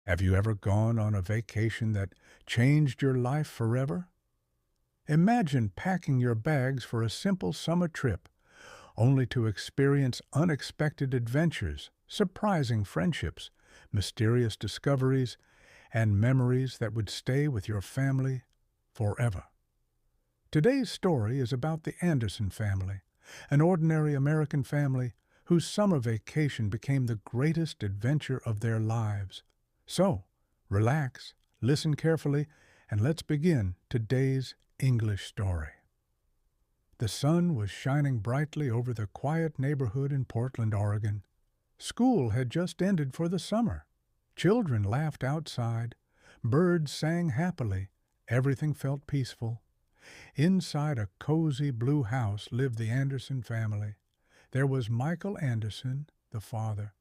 Have you ever gone on a vacation that changed your life forever? Imagine packing your bags for a simple summer trip, only to experience unexpected adventures, surprising friendships, mysterious discoveries, and memories that would stay with your family forever. Today's story is about the Anderson family, an ordinary American family whose summer vacation became the greatest adventure of their lives. So, relax, listen carefully, and let's begin today's English story. The sun was shining brightly over the quiet neighborhood in Portland, Oregon. School had just ended for the summer. Children laughed outside. Birds sang happily. Everything felt peaceful. Inside a cozy blue house lived the Anderson family. There was Michael Anderson, the father.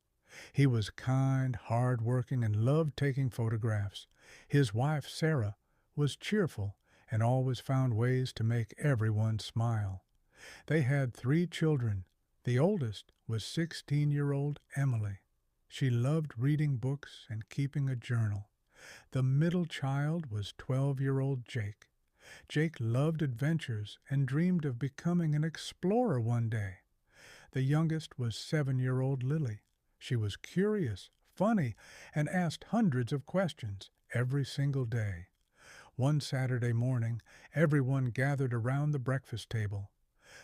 He was kind, hard-working, and loved taking photographs. His wife, Sarah, was cheerful and always found ways to make everyone smile. They had 3 children. The oldest was 16-year-old Emily. She loved reading books and keeping a journal. The middle child was 12-year-old Jake. Jake loved adventures and dreamed of becoming an explorer one day. The youngest was 7-year-old Lily. She was curious, funny, and asked hundreds of questions every single day. One Saturday morning, everyone gathered around the breakfast table.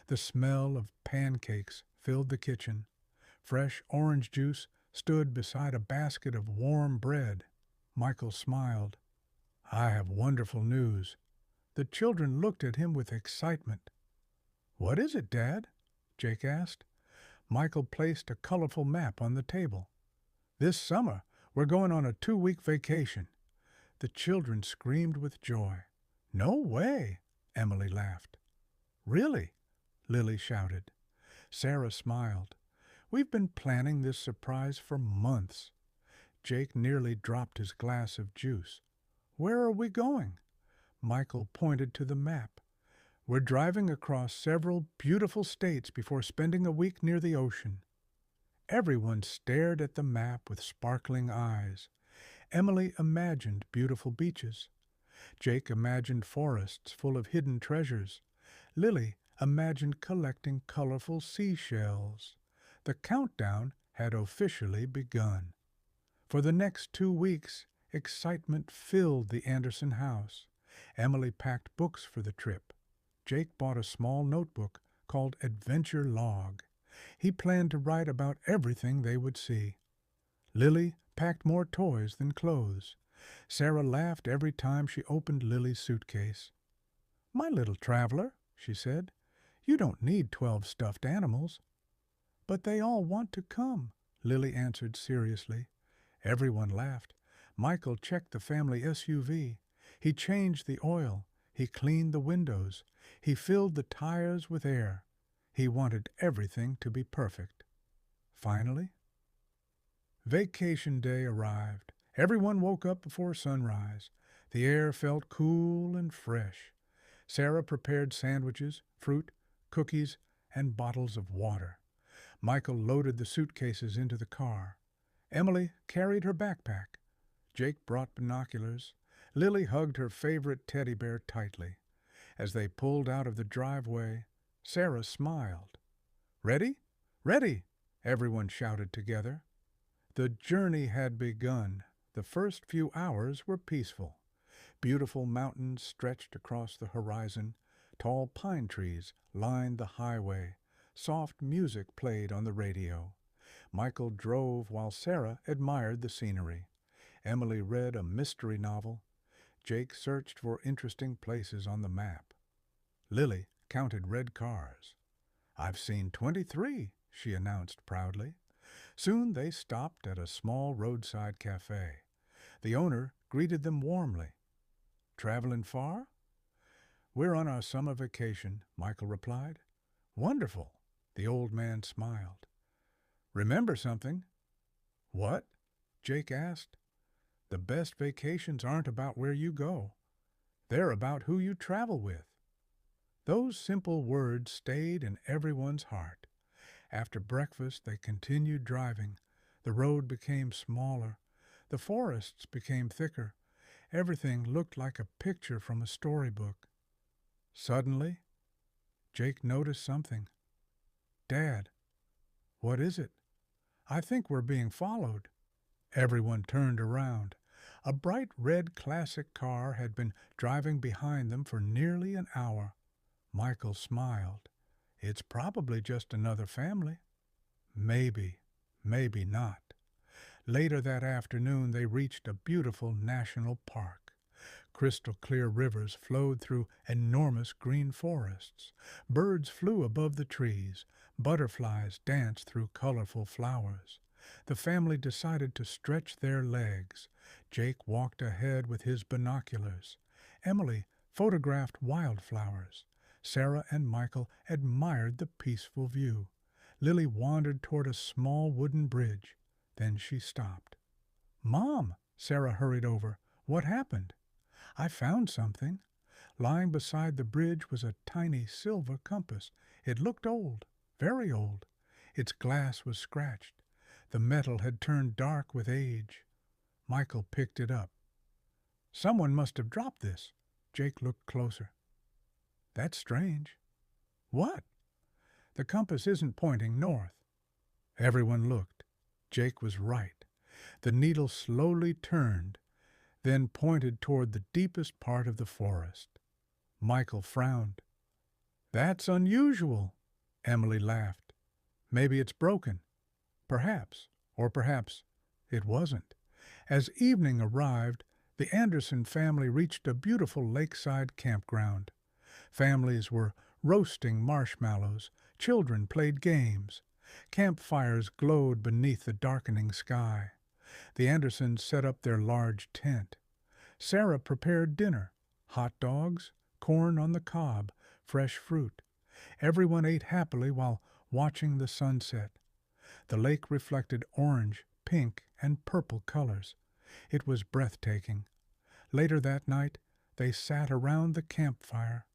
The smell of pancakes filled the kitchen. Fresh orange juice stood beside a basket of warm bread. Michael smiled. "I have wonderful news." The children looked at him with excitement. "What is it, Dad?" Jake asked. Michael placed a colorful map on the table. "This summer, we're going on a 2-week vacation." The children screamed with joy. "No way!" Emily laughed. "Really?" Lily shouted. Sarah smiled. "We've been planning this surprise for months." Jake nearly dropped his glass of juice. "Where are we going?" Michael pointed to the map. "We're driving across several beautiful states before spending a week near the ocean." Everyone stared at the map with sparkling eyes. Emily imagined beautiful beaches. Jake imagined forests full of hidden treasures. Lily imagined collecting colorful seashells. The countdown had officially begun. For the next 2 weeks, excitement filled the Anderson house. Emily packed books for the trip. Jake bought a small notebook called Adventure Log. He planned to write about everything they would see. Lily packed more toys than clothes. Sarah laughed every time she opened Lily's suitcase. "My little traveler," she said, "you don't need 12 stuffed animals." "But they all want to come," Lily answered seriously. Everyone laughed. Michael checked the family SUV. He changed the oil. He cleaned the windows. He filled the tires with air. He wanted everything to be perfect. Finally, vacation day arrived. Everyone woke up before sunrise. The air felt cool and fresh. Sarah prepared sandwiches, fruit, cookies, and bottles of water. Michael loaded the suitcases into the car. Emily carried her backpack. Jake brought binoculars. Lily hugged her favorite teddy bear tightly. As they pulled out of the driveway, Sarah smiled. "Ready? Ready!" everyone shouted together. The journey had begun. The first few hours were peaceful. Beautiful mountains stretched across the horizon. Tall pine trees lined the highway. Soft music played on the radio. Michael drove while Sarah admired the scenery. Emily read a mystery novel. Jake searched for interesting places on the map. Lily counted red cars. "I've seen 23, she announced proudly. Soon they stopped at a small roadside cafe. The owner greeted them warmly. "Traveling far?" "We're on our summer vacation," Michael replied. "Wonderful," the old man smiled. "Remember something?" "What?" Jake asked. "The best vacations aren't about where you go. They're about who you travel with." Those simple words stayed in everyone's heart. After breakfast, they continued driving. The road became smaller. The forests became thicker. Everything looked like a picture from a storybook. Suddenly, Jake noticed something. "Dad, what is it? I think we're being followed." Everyone turned around. A bright red classic car had been driving behind them for nearly an hour. Michael smiled. "It's probably just another family." Maybe, maybe not. Later that afternoon they reached a beautiful national park. Crystal clear rivers flowed through enormous green forests. Birds flew above the trees. Butterflies danced through colorful flowers. The family decided to stretch their legs. Jake walked ahead with his binoculars. Emily photographed wildflowers. Sarah and Michael admired the peaceful view. Lily wandered toward a small wooden bridge. Then she stopped. "Mom," Sarah hurried over. "What happened?" "I found something." Lying beside the bridge was a tiny silver compass. It looked old, very old. Its glass was scratched. The metal had turned dark with age. Michael picked it up. "Someone must have dropped this." Jake looked closer. "That's strange." "What?" "The compass isn't pointing north." Everyone looked. Jake was right. The needle slowly turned, then pointed toward the deepest part of the forest. Michael frowned. "That's unusual." Emily laughed. "Maybe it's broken." Perhaps, or perhaps it wasn't. As evening arrived, the Anderson family reached a beautiful lakeside campground. Families were roasting marshmallows. Children played games. Campfires glowed beneath the darkening sky. The Andersons set up their large tent. Sarah prepared dinner: hot dogs, corn on the cob, fresh fruit. Everyone ate happily while watching the sunset. The lake reflected orange, pink, and purple colors. It was breathtaking. Later that night, they sat around the campfire.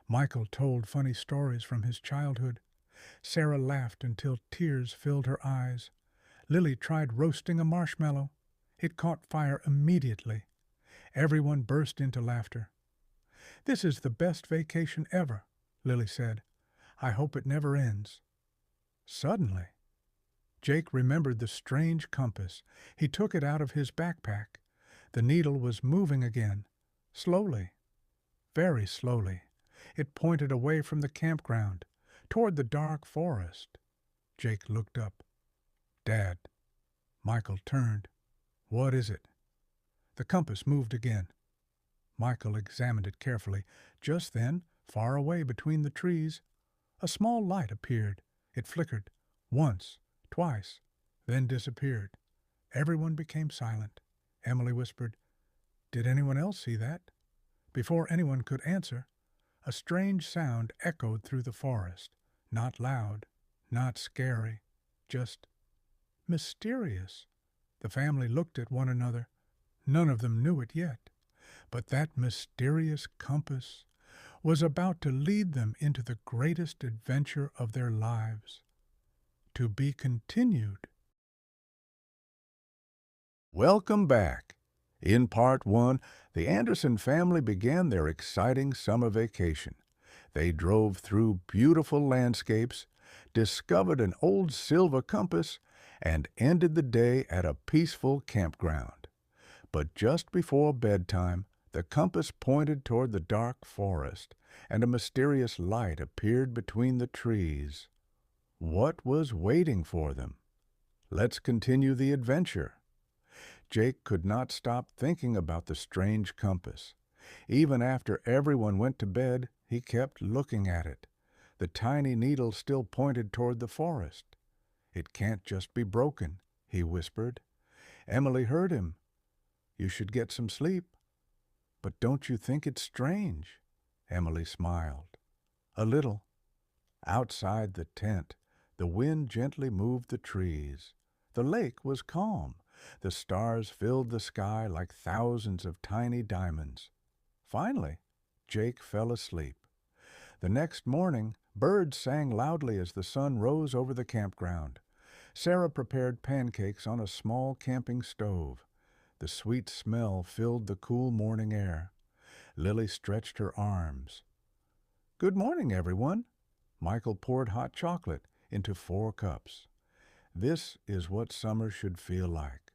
Michael told funny stories from his childhood. Sarah laughed until tears filled her eyes. Lily tried roasting a marshmallow. It caught fire immediately. Everyone burst into laughter. "This is the best vacation ever," Lily said. "I hope it never ends." Suddenly, Jake remembered the strange compass. He took it out of his backpack. The needle was moving again, slowly, very slowly. It pointed away from the campground, toward the dark forest. Jake looked up. "Dad." Michael turned. "What is it?" The compass moved again. Michael examined it carefully. Just then, far away between the trees, a small light appeared. It flickered once, twice, then disappeared. Everyone became silent. Emily whispered, "Did anyone else see that?" Before anyone could answer, a strange sound echoed through the forest. Not loud, not scary, just mysterious. The family looked at one another. None of them knew it yet, but that mysterious compass was about to lead them into the greatest adventure of their lives. To be continued. Welcome back. In Part 1, the Anderson family began their exciting summer vacation. They drove through beautiful landscapes, discovered an old silver compass, and ended the day at a peaceful campground. But just before bedtime, the compass pointed toward the dark forest, and a mysterious light appeared between the trees. What was waiting for them? Let's continue the adventure. Jake could not stop thinking about the strange compass. Even after everyone went to bed, he kept looking at it. The tiny needle still pointed toward the forest. "It can't just be broken," he whispered. Emily heard him. "You should get some sleep." "But don't you think it's strange?" Emily smiled. "A little." Outside the tent, the wind gently moved the trees. The lake was calm. The stars filled the sky like thousands of tiny diamonds. Finally, Jake fell asleep. The next morning, birds sang loudly as the sun rose over the campground. Sarah prepared pancakes on a small camping stove. The sweet smell filled the cool morning air. Lily stretched her arms. "Good morning, everyone." Michael poured hot chocolate into 4 cups. This is what summer should feel like.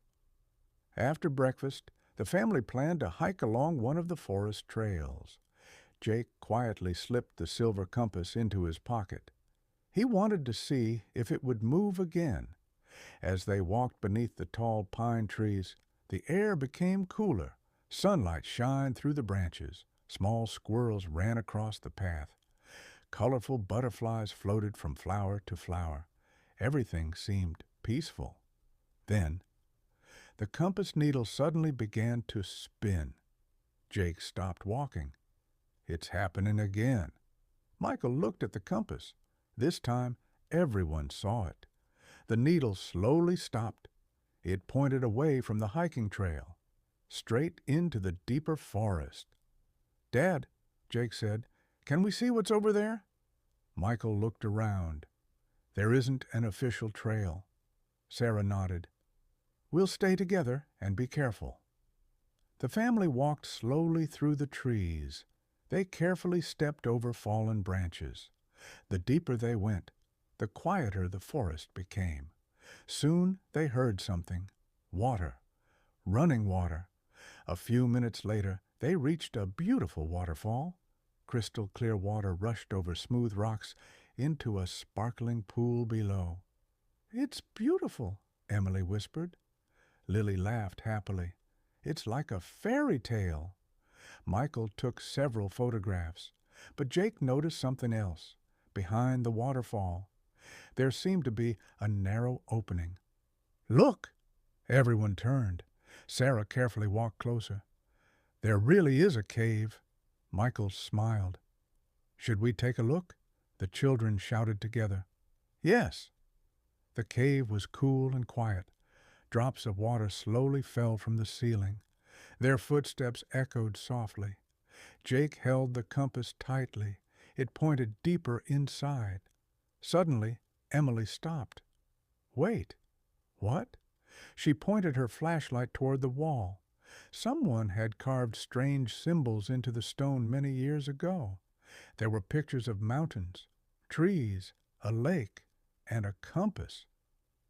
After breakfast, the family planned to hike along one of the forest trails. Jake quietly slipped the silver compass into his pocket. He wanted to see if it would move again. As they walked beneath the tall pine trees, the air became cooler. Sunlight shined through the branches. Small squirrels ran across the path. Colorful butterflies floated from flower to flower. Everything seemed peaceful. Then, the compass needle suddenly began to spin. Jake stopped walking. "It's happening again." Michael looked at the compass. This time, everyone saw it. The needle slowly stopped. It pointed away from the hiking trail, straight into the deeper forest. "Dad," Jake said, "can we see what's over there?" Michael looked around. "There isn't an official trail." Sarah nodded. "We'll stay together and be careful." The family walked slowly through the trees. They carefully stepped over fallen branches. The deeper they went, the quieter the forest became. Soon they heard something. Water. Running water. A few minutes later, they reached a beautiful waterfall. Crystal clear water rushed over smooth rocks into a sparkling pool below. "It's beautiful," Emily whispered. Lily laughed happily. "It's like a fairy tale." Michael took several photographs, but Jake noticed something else. Behind the waterfall, there seemed to be a narrow opening. "Look!" Everyone turned. Sarah carefully walked closer. "There really is a cave." Michael smiled. "Should we take a look?" The children shouted together. "Yes." The cave was cool and quiet. Drops of water slowly fell from the ceiling. Their footsteps echoed softly. Jake held the compass tightly. It pointed deeper inside. Suddenly, Emily stopped. "Wait." "What?" She pointed her flashlight toward the wall. Someone had carved strange symbols into the stone many years ago. There were pictures of mountains, trees, a lake, and a compass.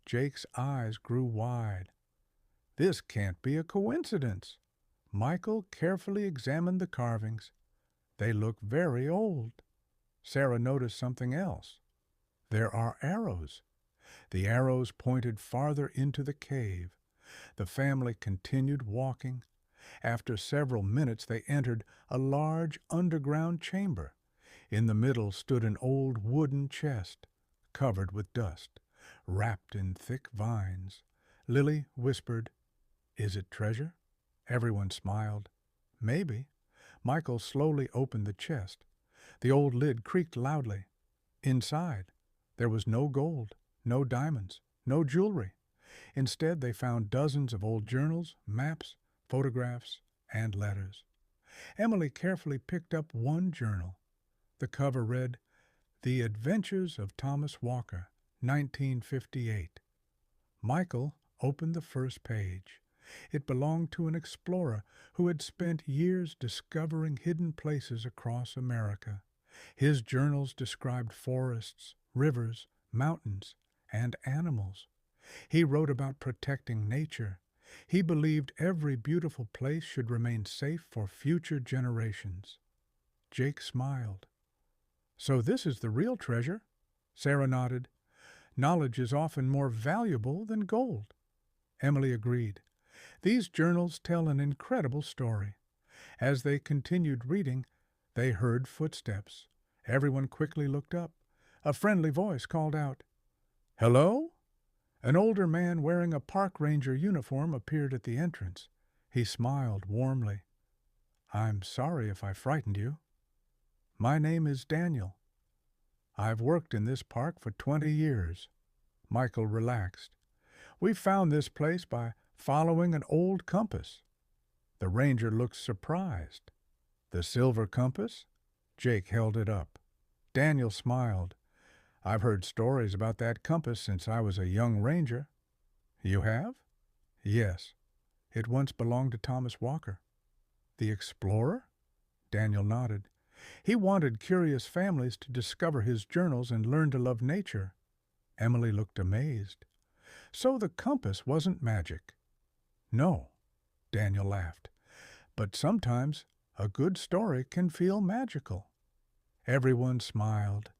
Jake's eyes grew wide. "This can't be a coincidence." Michael carefully examined the carvings. They look very old. Sarah noticed something else. There are arrows. The arrows pointed farther into the cave. The family continued walking. After several minutes, they entered a large underground chamber. In the middle stood an old wooden chest, covered with dust, wrapped in thick vines. Lily whispered, "Is it treasure?" Everyone smiled. "Maybe." Michael slowly opened the chest. The old lid creaked loudly. Inside, there was no gold, no diamonds, no jewelry. Instead, they found dozens of old journals, maps, photographs, and letters. Emily carefully picked up one journal. The cover read, "The Adventures of Thomas Walker, 1958. Michael opened the first page. It belonged to an explorer who had spent years discovering hidden places across America. His journals described forests, rivers, mountains, and animals. He wrote about protecting nature. He believed every beautiful place should remain safe for future generations. Jake smiled. "So this is the real treasure?" Sarah nodded. "Knowledge is often more valuable than gold." Emily agreed. These journals tell an incredible story. As they continued reading, they heard footsteps. Everyone quickly looked up. A friendly voice called out, "Hello?" An older man wearing a park ranger uniform appeared at the entrance. He smiled warmly. "I'm sorry if I frightened you." "My name is Daniel. I've worked in this park for 20 years. Michael relaxed. "We found this place by following an old compass." The ranger looked surprised. "The silver compass?" Jake held it up. Daniel smiled. "I've heard stories about that compass since I was a young ranger." "You have?" "Yes. It once belonged to Thomas Walker. The explorer? Daniel nodded. He wanted curious families to discover his journals and learn to love nature. Emily looked amazed. So the compass wasn't magic. No, Daniel laughed. But sometimes a good story can feel magical. Everyone smiled.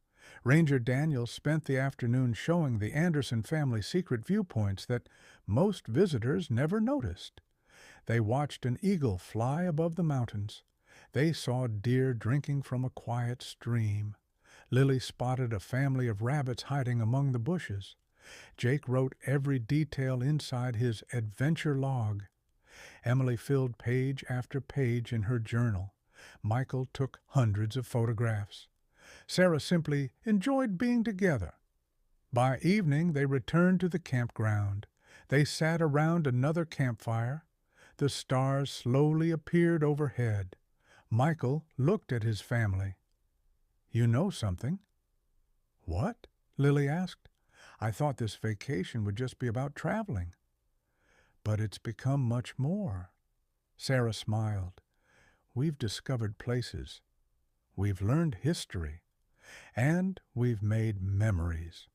Ranger Daniel spent the afternoon showing the Anderson family secret viewpoints that most visitors never noticed. They watched an eagle fly above the mountains. They saw deer drinking from a quiet stream. Lily spotted a family of rabbits hiding among the bushes. Jake wrote every detail inside his adventure log. Emily filled page after page in her journal. Michael took hundreds of photographs. Sarah simply enjoyed being together. By evening, they returned to the campground. They sat around another campfire. The stars slowly appeared overhead. Michael looked at his family. "You know something?" "What?" Lily asked. "I thought this vacation would just be about traveling." "But it's become much more." Sarah smiled. "We've discovered places. We've learned history. And we've made memories."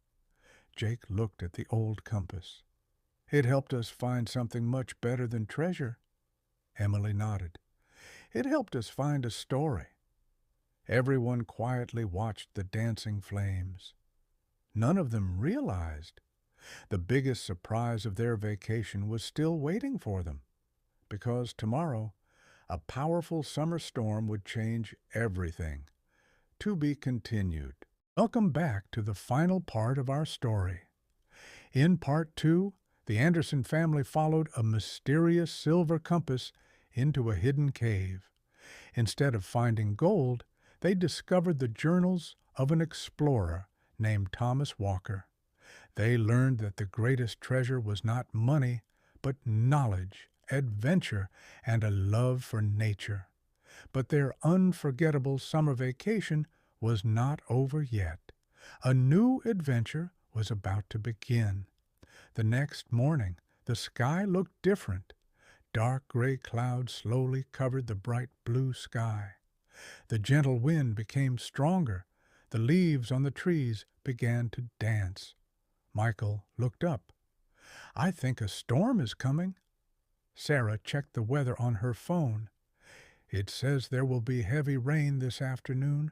Jake looked at the old compass. "It helped us find something much better than treasure." Emily nodded. "It helped us find a story." Everyone quietly watched the dancing flames. None of them realized the biggest surprise of their vacation was still waiting for them, because tomorrow a powerful summer storm would change everything. To be continued. Welcome back to the final part of our story. In part 2, the Anderson family followed a mysterious silver compass into a hidden cave. Instead of finding gold, they discovered the journals of an explorer named Thomas Walker. They learned that the greatest treasure was not money, but knowledge, adventure, and a love for nature. But their unforgettable summer vacation was not over yet. A new adventure was about to begin. The next morning, the sky looked different. Dark gray clouds slowly covered the bright blue sky. The gentle wind became stronger. The leaves on the trees began to dance. Michael looked up. "I think a storm is coming." Sarah checked the weather on her phone. "It says there will be heavy rain this afternoon."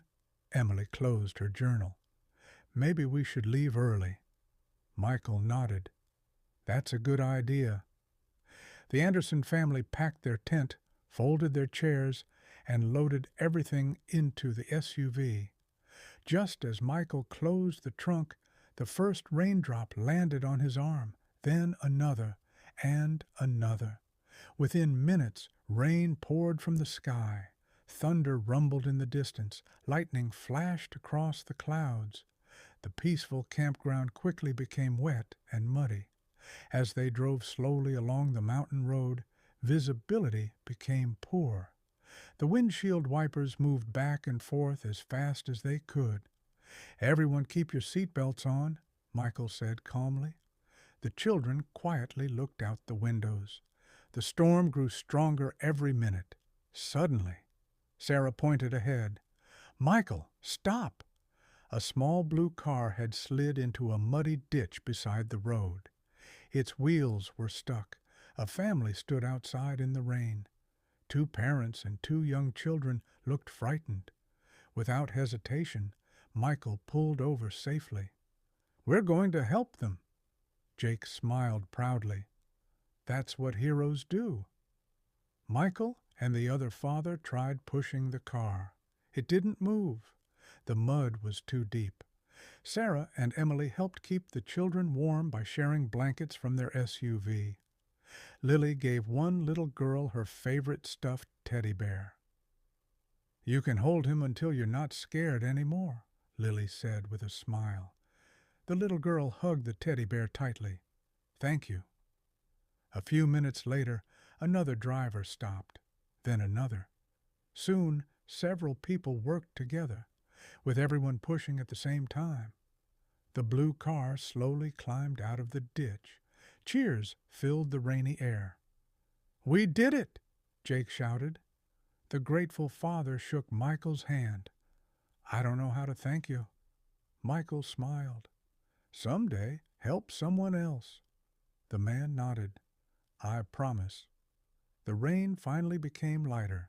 Emily closed her journal. "Maybe we should leave early." Michael nodded. "That's a good idea." The Anderson family packed their tent, folded their chairs, and loaded everything into the SUV. Just as Michael closed the trunk, the first raindrop landed on his arm, then another, and another. Within minutes, rain poured from the sky. Thunder rumbled in the distance. Lightning flashed across the clouds. The peaceful campground quickly became wet and muddy. As they drove slowly along the mountain road, visibility became poor. The windshield wipers moved back and forth as fast as they could. "Everyone keep your seatbelts on," Michael said calmly. The children quietly looked out the windows. The storm grew stronger every minute. Suddenly, Sarah pointed ahead. "Michael, stop!" A small blue car had slid into a muddy ditch beside the road. Its wheels were stuck. A family stood outside in the rain. 2 parents and 2 young children looked frightened. Without hesitation, Michael pulled over safely. "We're going to help them." Jake smiled proudly. "That's what heroes do." Michael and the other father tried pushing the car. It didn't move. The mud was too deep. Sarah and Emily helped keep the children warm by sharing blankets from their SUV. Lily gave one little girl her favorite stuffed teddy bear. "You can hold him until you're not scared anymore," Lily said with a smile. The little girl hugged the teddy bear tightly. "Thank you." A few minutes later, another driver stopped, then another. Soon, several people worked together, with everyone pushing at the same time. The blue car slowly climbed out of the ditch. Cheers filled the rainy air. "We did it!" Jake shouted. The grateful father shook Michael's hand. "I don't know how to thank you." Michael smiled. "Someday, help someone else." The man nodded. "I promise." The rain finally became lighter.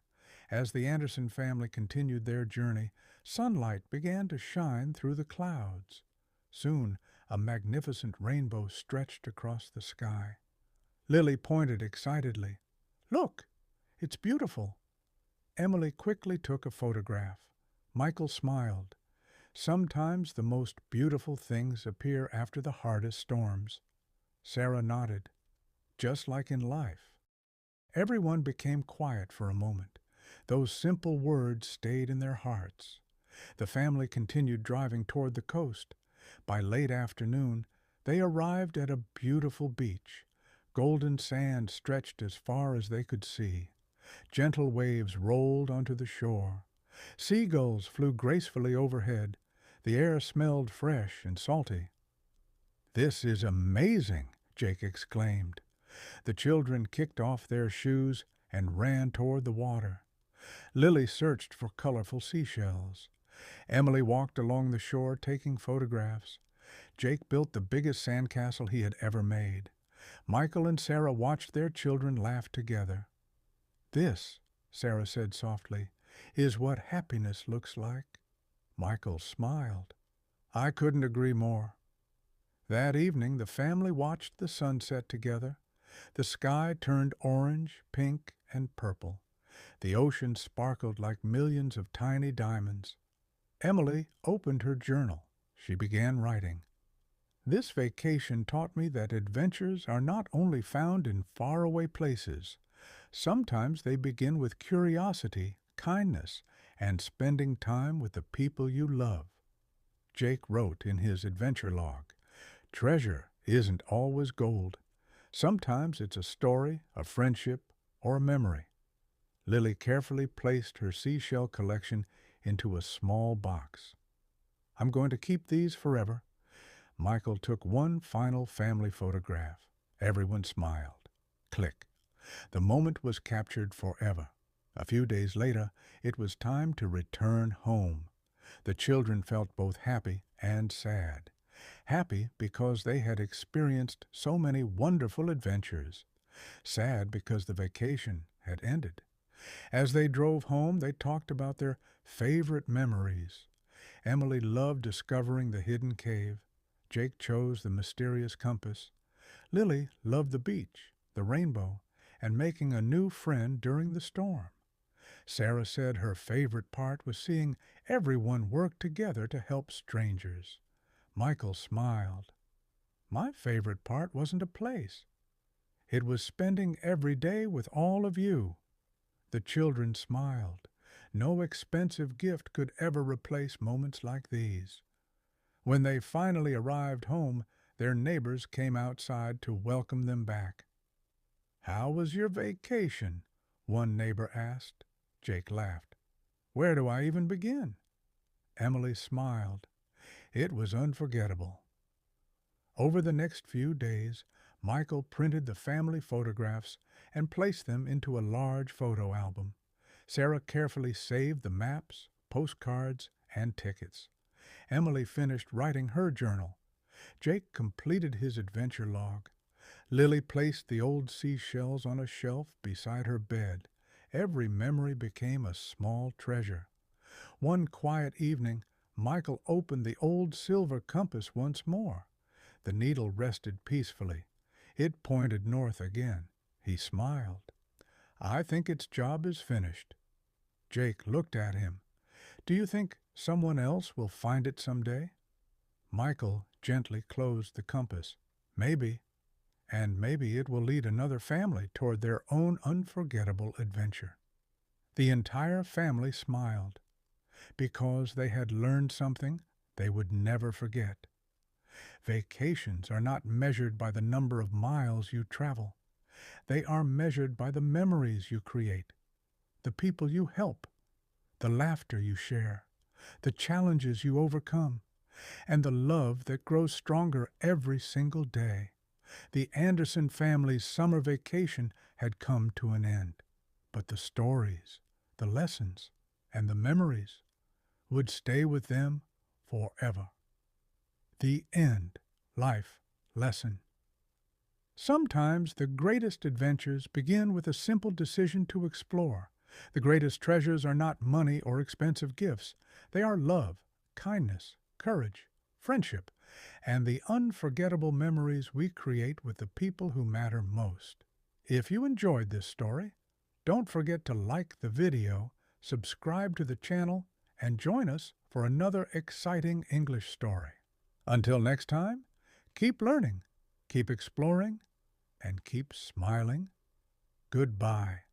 As the Anderson family continued their journey, sunlight began to shine through the clouds. Soon, a magnificent rainbow stretched across the sky. Lily pointed excitedly. "Look! It's beautiful!" Emily quickly took a photograph. Michael smiled. Sometimes the most beautiful things appear after the hardest storms. Sarah nodded. Just like in life. Everyone became quiet for a moment. Those simple words stayed in their hearts. The family continued driving toward the coast. By late afternoon, they arrived at a beautiful beach. Golden sand stretched as far as they could see. Gentle waves rolled onto the shore. Seagulls flew gracefully overhead. The air smelled fresh and salty. "This is amazing!" Jake exclaimed. The children kicked off their shoes and ran toward the water. Lily searched for colorful seashells. Emily walked along the shore taking photographs. Jake built the biggest sandcastle he had ever made. Michael and Sarah watched their children laugh together. "This," Sarah said softly, "is what happiness looks like." Michael smiled. "I couldn't agree more." That evening, the family watched the sunset together. The sky turned orange, pink, and purple. The ocean sparkled like millions of tiny diamonds. Emily opened her journal. She began writing. "This vacation taught me that adventures are not only found in faraway places. Sometimes they begin with curiosity, kindness, and spending time with the people you love." Jake wrote in his adventure log, "Treasure isn't always gold. Sometimes it's a story, a friendship, or a memory." Lily carefully placed her seashell collection into a small box. "I'm going to keep these forever." Michael took one final family photograph. Everyone smiled. Click. The moment was captured forever. A few days later, it was time to return home. The children felt both happy and sad. Happy because they had experienced so many wonderful adventures. Sad because the vacation had ended. As they drove home, they talked about their favorite memories. Emily loved discovering the hidden cave. Jake chose the mysterious compass. Lily loved the beach, the rainbow, and making a new friend during the storm. Sarah said her favorite part was seeing everyone work together to help strangers. Michael smiled. "My favorite part wasn't a place. It was spending every day with all of you." The children smiled. No expensive gift could ever replace moments like these. When they finally arrived home, their neighbors came outside to welcome them back. "How was your vacation?" one neighbor asked. Jake laughed. "Where do I even begin?" Emily smiled. "It was unforgettable." Over the next few days, Michael printed the family photographs and placed them into a large photo album. Sarah carefully saved the maps, postcards, and tickets. Emily finished writing her journal. Jake completed his adventure log. Lily placed the old seashells on a shelf beside her bed. Every memory became a small treasure. One quiet evening, Michael opened the old silver compass once more. The needle rested peacefully. It pointed north again. He smiled. "I think its job is finished." Jake looked at him. "Do you think someone else will find it someday?" Michael gently closed the compass. "Maybe. And maybe it will lead another family toward their own unforgettable adventure." The entire family smiled because they had learned something they would never forget. Vacations are not measured by the number of miles you travel. They are measured by the memories you create, the people you help, the laughter you share, the challenges you overcome, and the love that grows stronger every single day. The Anderson family's summer vacation had come to an end, but the stories, the lessons, and the memories would stay with them forever. The end. Life lesson. Sometimes the greatest adventures begin with a simple decision to explore. The greatest treasures are not money or expensive gifts. They are love, kindness, courage, friendship, and the unforgettable memories we create with the people who matter most. If you enjoyed this story, don't forget to like the video, subscribe to the channel, and join us for another exciting English story. Until next time, keep learning, keep exploring, and keep smiling. Goodbye.